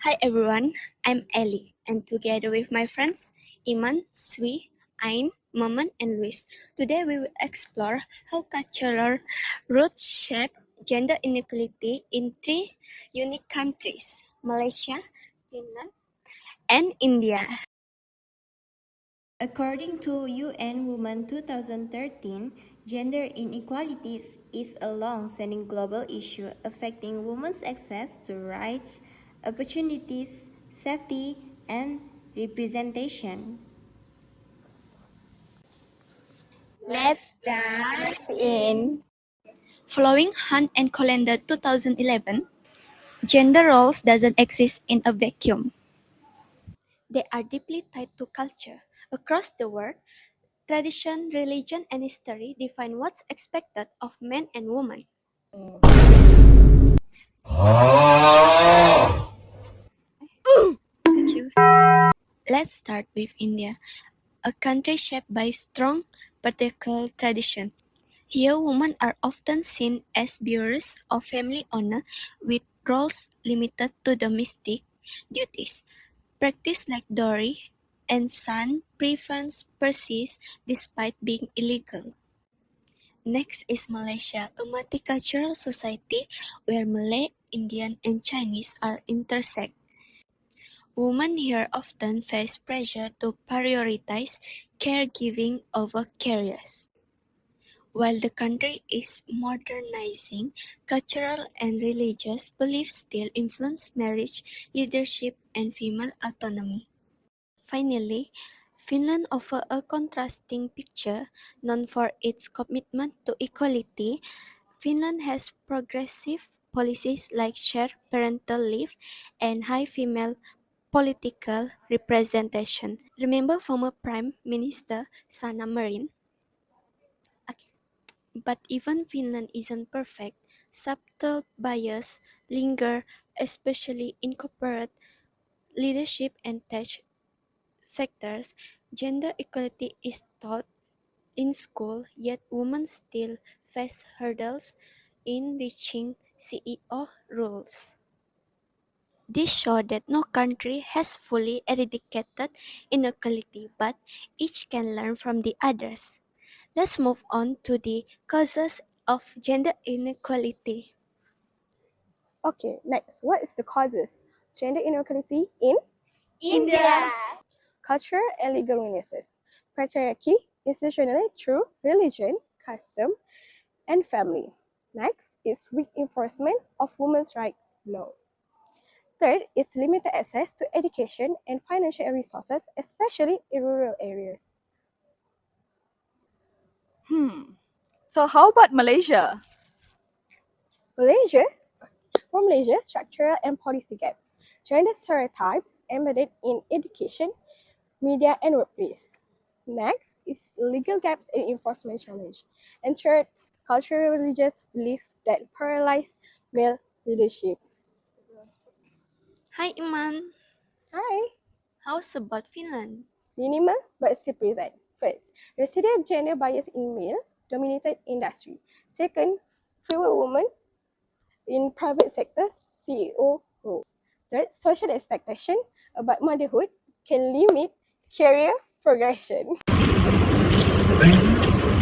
Hi everyone, I'm Ellie, and together with my friends Iman, Sui, Ain, Maman, and Luis, today we will explore how cultural roots shape gender inequality in three unique countries: Malaysia, Finland, and India. According to UN Women 2013, gender inequalities is a long-standing global issue affecting women's access to rights, opportunities, safety, and representation. Let's dive in. Following Hunt and Calendar 2011, gender roles doesn't exist in a vacuum. They are deeply tied to culture. Across the world, tradition, religion, and history define what's expected of men and women. Thank you. Let's start with India, a country shaped by strong patriarchal tradition. Here, women are often seen as bearers of family honor, with roles limited to domestic duties. Practice like dowry and son preference persists despite being illegal. Next is Malaysia, a multicultural society where Malay, Indian, and Chinese are intersect. Women here often face pressure to prioritize caregiving over careers. While the country is modernizing, cultural and religious beliefs still influence marriage, leadership, and female autonomy. Finally, Finland offers a contrasting picture. Known for its commitment to equality, Finland has progressive policies like shared parental leave and high female political representation. Remember former Prime Minister Sanna Marin? Okay. But even Finland isn't perfect. Subtle bias linger, especially in corporate leadership and tech sectors. Gender equality is taught in school, yet women still face hurdles in reaching CEO roles. This shows that no country has fully eradicated inequality, but each can learn from the others. Let's move on to the causes of gender inequality. Okay, next, what is the causes? Gender inequality in India. culture and legal weaknesses. Patriarchy, institutionally through religion, custom, and family. Next is weak enforcement of women's rights law. Third is limited access to education and financial resources, especially in rural areas. So how about Malaysia? Malaysia, for Malaysia, structural and policy gaps. Gender stereotypes embedded in education, media, and workplace. Next is legal gaps and enforcement challenge. And third, cultural religious belief that paralyze male leadership. Hi Iman, Hi, how's about Finland? minimal but still present. First, residual gender bias in male-dominated industry. Second, fewer women in private sector CEO roles. Third, social expectation about motherhood can limit career progression.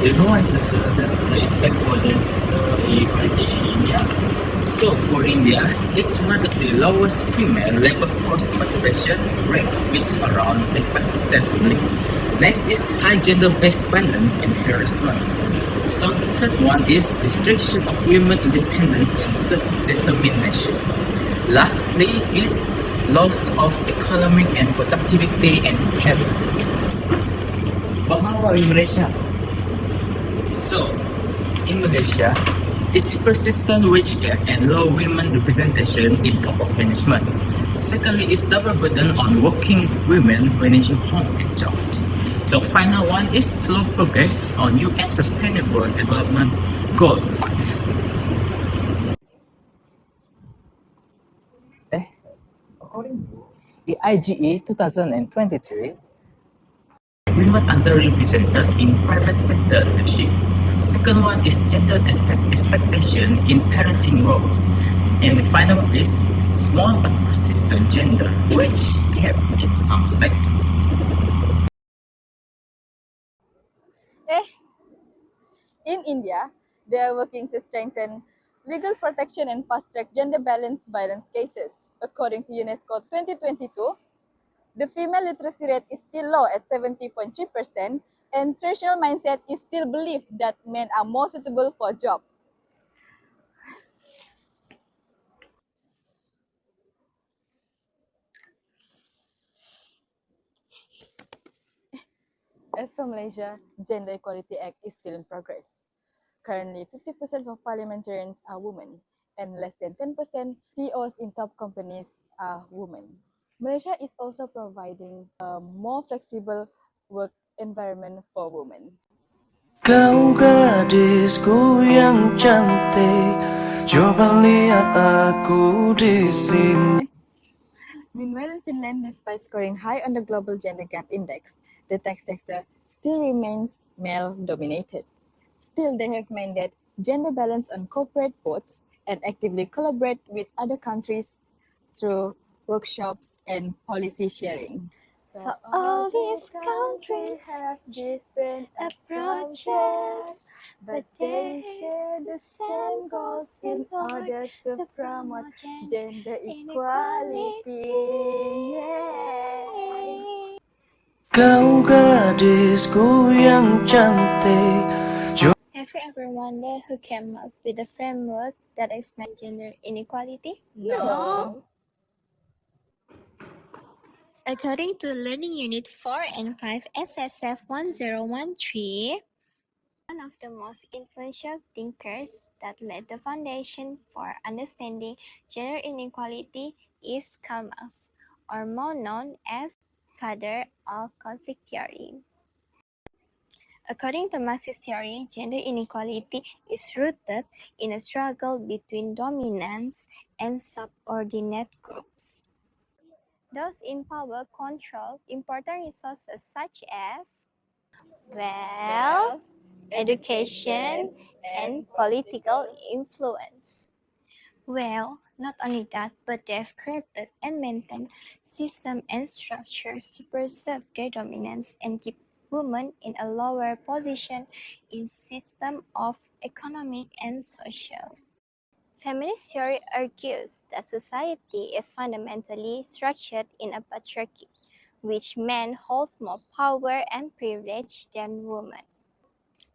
You know what is the impact for the equality in India? So for India, it's one of the lowest female labor force participation rates, which is around 25% only. Next is high gender-based violence and harassment. So the third one is restriction of women independence and self-determination. Lastly is loss of economic and productivity and health. But how about in Malaysia? So, in Malaysia, its persistent wage gap and low women representation in top of management. Secondly, is double burden on working women managing home and jobs. The final one is slow progress on UN Sustainable Development Goal 5. According to the IGE 2023, women underrepresented in private sector leadership. Second one is gender expectation in parenting roles. And the final one is small but persistent gender wage gap in some sectors. In India, they are working to strengthen legal protection and fast-track gender-balanced violence cases. According to UNESCO 2022, the female literacy rate is still low at 70.3%, and traditional mindset is still believed that men are more suitable for a job. As for Malaysia, Gender Equality Act is still in progress. Currently, 50% of parliamentarians are women, and less than 10% CEOs in top companies are women. Malaysia is also providing a more flexible work environment for women. Kau gadisku yang cantik, coba lihat aku di sini. Meanwhile, in Finland, despite scoring high on the Global Gender Gap Index, the tech sector still remains male-dominated. Still, they have mandated gender balance on corporate boards and actively collaborate with other countries through workshops and policy sharing. So all these countries have different approaches, but they share the same goals in order to promote gender equality. Yay! Kau gadisku yang cantik. Have you ever wondered who came up with a framework that explains gender inequality? No. According to Learning Unit 4 and 5 SSF1013, one of the most influential thinkers that laid the foundation for understanding gender inequality is Karl Marx, or more known as father of conflict theory. According to Marxist theory, gender inequality is rooted in a struggle between dominance and subordinate groups. Those in power control important resources such as wealth, education, and political influence. Well, not only that, but they've created and maintained systems and structures to preserve their dominance and keep women in a lower position in system of economic and social. Feminist theory argues that society is fundamentally structured in a patriarchy, which men hold more power and privilege than women.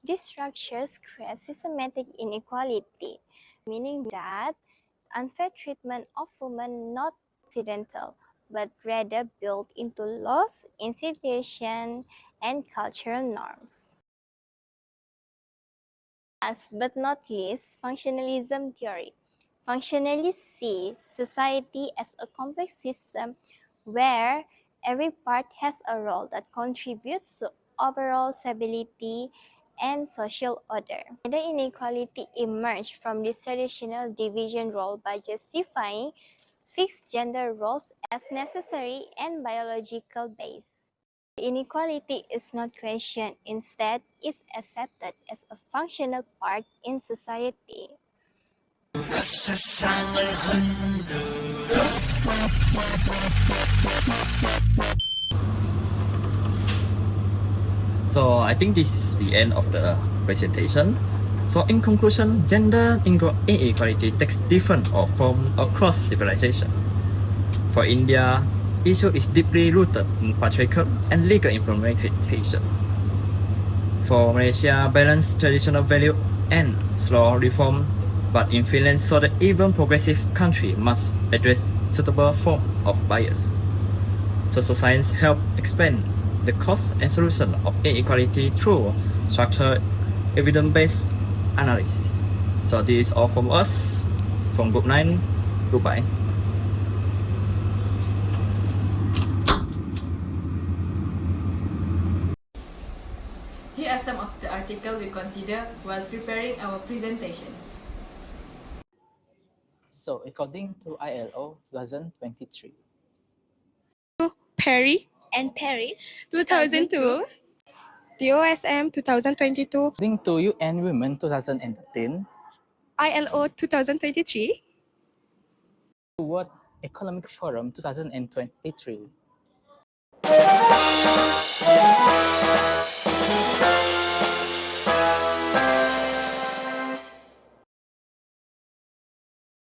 These structures create systematic inequality, meaning that unfair treatment of women not accidental, but rather built into laws, institutions, and cultural norms. Last but not least, functionalism theory. Functionalists see society as a complex system where every part has a role that contributes to overall stability and social order. Gender inequality emerged from this traditional division role by justifying fixed gender roles as necessary and biological based. Inequality is not questioned, instead, it's accepted as a functional part in society. So I think this is the end of the presentation. So in conclusion, gender inequality takes different forms across civilization. For India, issue is deeply rooted in patriarchal and legal implementation. For Malaysia, balance traditional value and slow reform, but in Finland, so that even progressive country must address suitable form of bias. Social science help explain the cause and solution of inequality through structured evidence-based analysis. So this is all from us, from Group 9. Goodbye. Here are some of the articles we consider while preparing our presentations. So according to ILO 2023, Perry, And Perry, 2002. DOSM 2022. according to UN Women 2013, ILO 2023. World Economic Forum 2023.